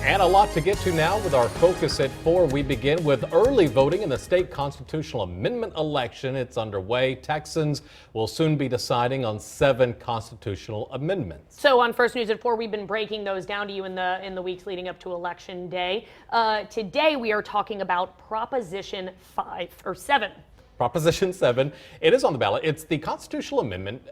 And a lot to get to now with our focus at 4. We begin with early voting in the state constitutional amendment election. It's underway. Texans will soon be deciding on 7 constitutional amendments. So on First News at 4, we've been breaking those down to you in the weeks leading up to Election Day. Today we are talking about Proposition 7. Proposition 7, it is on the ballot. It's the constitutional amendment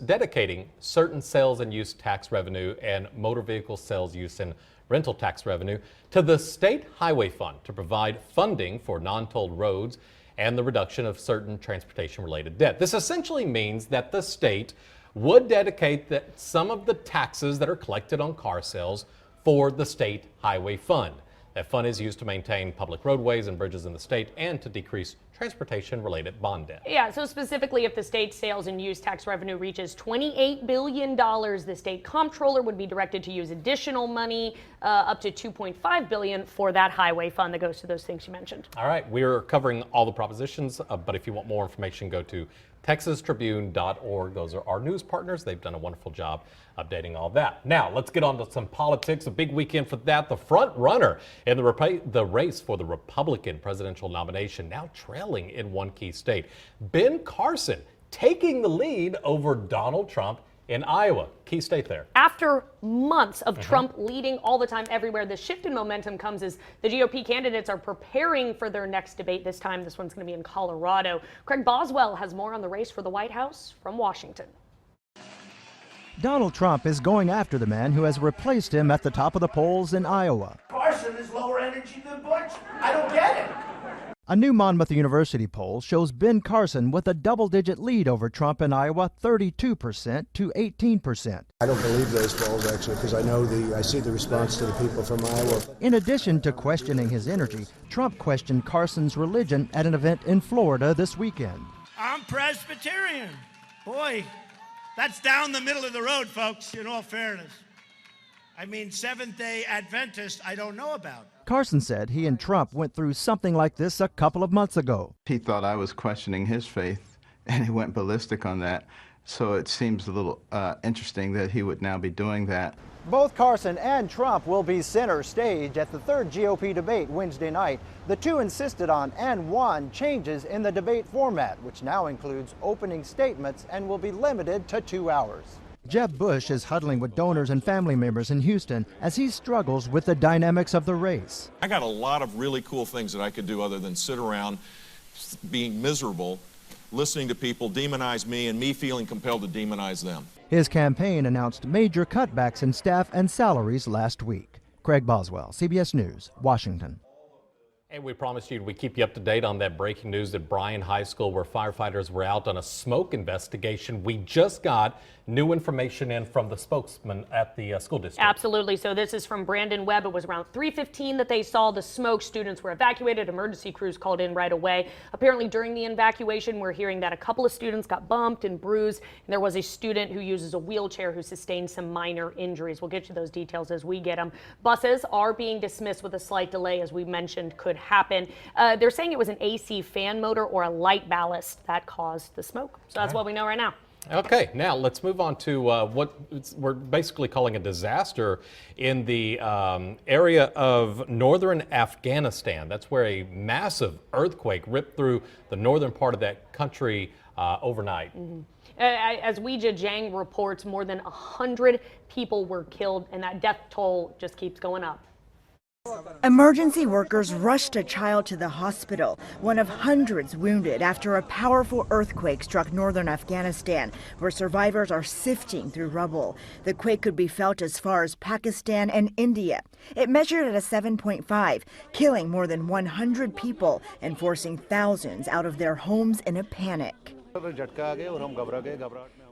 dedicating certain sales and use tax revenue and motor vehicle sales use and rental tax revenue to the State Highway Fund to provide funding for non-tolled roads and the reduction of certain transportation-related debt. This essentially means that the state would dedicate some of the taxes that are collected on car sales for the State Highway Fund. That fund is used to maintain public roadways and bridges in the state and to decrease transportation-related bond debt. Yeah, so specifically if the state sales and use tax revenue reaches $28 billion, the state comptroller would be directed to use additional money, up to $2.5 billion for that highway fund that goes to those things you mentioned. All right, we're covering all the propositions, but if you want more information, go to texastribune.org. Those are our news partners. They've done a wonderful job updating all that. Now, let's get on to some politics. A big weekend for that. The front runner in the race for the Republican presidential nomination, now trailing in one key state. Ben Carson taking the lead over Donald Trump in Iowa, key state there. After months of Trump leading all the time everywhere, the shift in momentum comes as the GOP candidates are preparing for their next debate. This time, this one's going to be in Colorado. Craig Boswell has more on the race for the White House from Washington. Donald Trump is going after the man who has replaced him at the top of the polls in Iowa. Carson is lower energy than Butch. I don't get it. A new Monmouth University poll shows Ben Carson with a double-digit lead over Trump in Iowa, 32% to 18%. I don't believe those polls, actually, because I see the response to the people from Iowa. In addition to questioning his energy, Trump questioned Carson's religion at an event in Florida this weekend. I'm Presbyterian. Boy, that's down the middle of the road, folks, in all fairness. I mean, Seventh-day Adventist, I don't know about. Carson said he and Trump went through something like this a couple of months ago. He thought I was questioning his faith, and he went ballistic on that. So it seems a little interesting that he would now be doing that. Both Carson and Trump will be center stage at the third GOP debate Wednesday night. The two insisted on and won changes in the debate format, which now includes opening statements and will be limited to 2 hours. Jeb Bush is huddling with donors and family members in Houston as he struggles with the dynamics of the race. I got a lot of really cool things that I could do other than sit around being miserable, listening to people demonize me and me feeling compelled to demonize them. His campaign announced major cutbacks in staff and salaries last week. Craig Boswell, CBS News, Washington. And we promised you we'd keep you up to date on that breaking news at Bryan High School where firefighters were out on a smoke investigation. We just got new information in from the spokesman at the school district. Absolutely. So this is from Brandon Webb. It was around 3:15 that they saw the smoke. Students were evacuated. Emergency crews called in right away. Apparently during the evacuation, we're hearing that a couple of students got bumped and bruised. And there was a student who uses a wheelchair who sustained some minor injuries. We'll get you those details as we get them. Buses are being dismissed with a slight delay, as we mentioned, could happen. They're saying it was an AC fan motor or a light ballast that caused the smoke. So that's what we know right now. Okay, now let's move on to what we're basically calling a disaster in the area of northern Afghanistan. That's where a massive earthquake ripped through the northern part of that country overnight. As Weijia Jiang reports, more than 100 people were killed, and that death toll just keeps going up. Emergency workers rushed a child to the hospital, one of hundreds wounded after a powerful earthquake struck northern Afghanistan, where survivors are sifting through rubble. The quake could be felt as far as Pakistan and India. It measured at a 7.5, killing more than 100 people and forcing thousands out of their homes in a panic.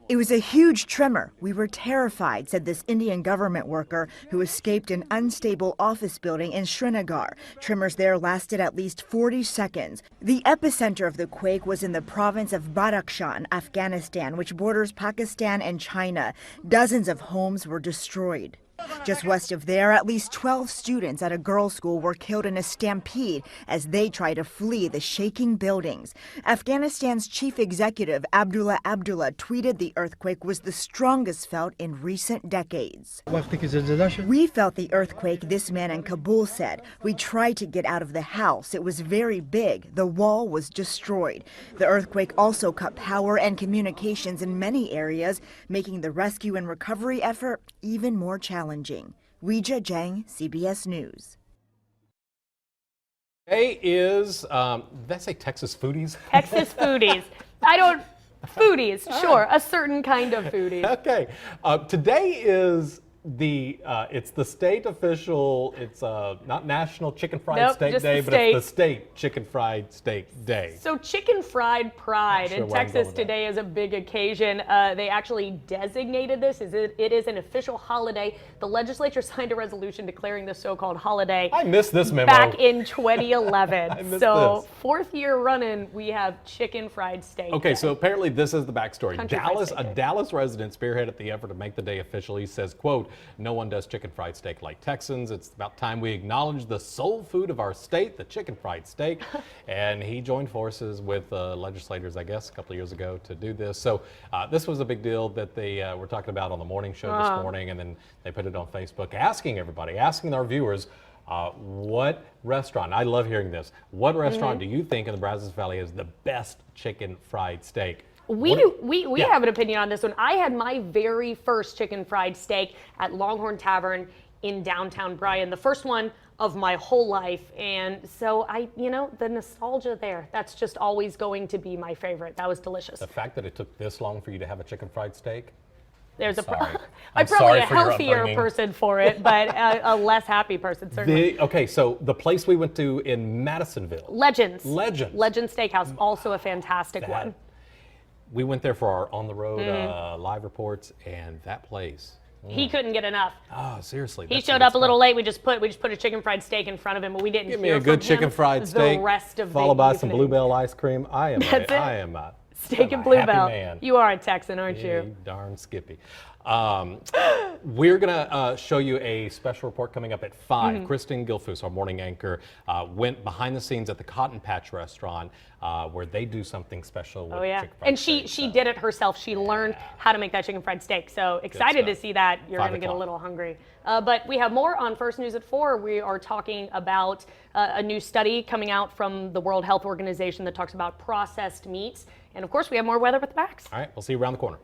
It was a huge tremor. We were terrified, said this Indian government worker who escaped an unstable office building in Srinagar. Tremors there lasted at least 40 seconds. The epicenter of the quake was in the province of Badakhshan, Afghanistan, which borders Pakistan and China. Dozens of homes were destroyed. Just west of there, at least 12 students at a girls' school were killed in a stampede as they try to flee the shaking buildings. Afghanistan's chief executive, Abdullah Abdullah, tweeted the earthquake was the strongest felt in recent decades. We felt the earthquake, this man in Kabul said. We tried to get out of the house. It was very big. The wall was destroyed. The earthquake also cut power and communications in many areas, making the rescue and recovery effort even more challenging. Weijia Zhang, CBS News. Today is, that's a Texas Foodies. Texas foodies. Foodies, sure, a certain kind of foodie. Okay. Today is it's the state official, it's not National Chicken Fried Steak just Day, the but it's the state Chicken Fried Steak Day. So Chicken Fried Pride Sure in where I'm Texas going with that. today is a big occasion. They actually designated this as it is an official holiday. The legislature signed a resolution declaring the so-called holiday I missed this memo. back in 2011. I missed So this. fourth year running, we have Chicken Fried Steak Okay, Day. so apparently this is the backstory. Country Fried Steak A Day. Dallas resident spearheaded the effort to make the day official. He says, quote, "No one does chicken fried steak like Texans. It's about time we acknowledge the soul food of our state, the chicken fried steak." And he joined forces with legislators, I guess, a couple of years ago to do this. So this was a big deal that they were talking about on the morning show this morning, and then they put it on Facebook, asking everybody, asking our viewers, what restaurant, I love hearing this, what restaurant do you think in the Brazos Valley is the best chicken fried steak? We Yeah. have an opinion on this one. I had my very first chicken fried steak at Longhorn Tavern in downtown Bryan, the first one of my whole life. And so the nostalgia there, that's just always going to be my favorite. That was delicious. The fact that it took this long for you to have a chicken fried steak? There's sorry. I'm I'm probably sorry a for your healthier upbringing. person for it, but a less happy person, certainly. Okay, so the place we went to in Madisonville, Legends. Legends. Legends Steakhouse, also a fantastic one. we went there for our on the road live reports, and that place. He couldn't get enough. Oh, seriously. He that's showed some up a little stuff. late. We just put a chicken fried steak in front of him, but we didn't Give me hear a good from chicken him fried steak, the rest of followed the by some evening. Bluebell ice cream. I am That's it. I am a Steak I'm and a happy Bluebell. man. You are a Texan, aren't Yeah, you? darn Skippy. We're going to show you a special report coming up at 5. Mm-hmm. Kristen Gilfus, our morning anchor, went behind the scenes at the Cotton Patch restaurant where they do something special with Oh yeah, chicken fried and steak. she did it herself. She learned how to make that chicken fried steak. So excited to stuff. see that. You're 5 going to get a o'clock. little hungry. But we have more on First News at 4. We are talking about a new study coming out from the World Health Organization that talks about processed meats. And of course, we have more weather with the backs. All right, we'll see you around the corner.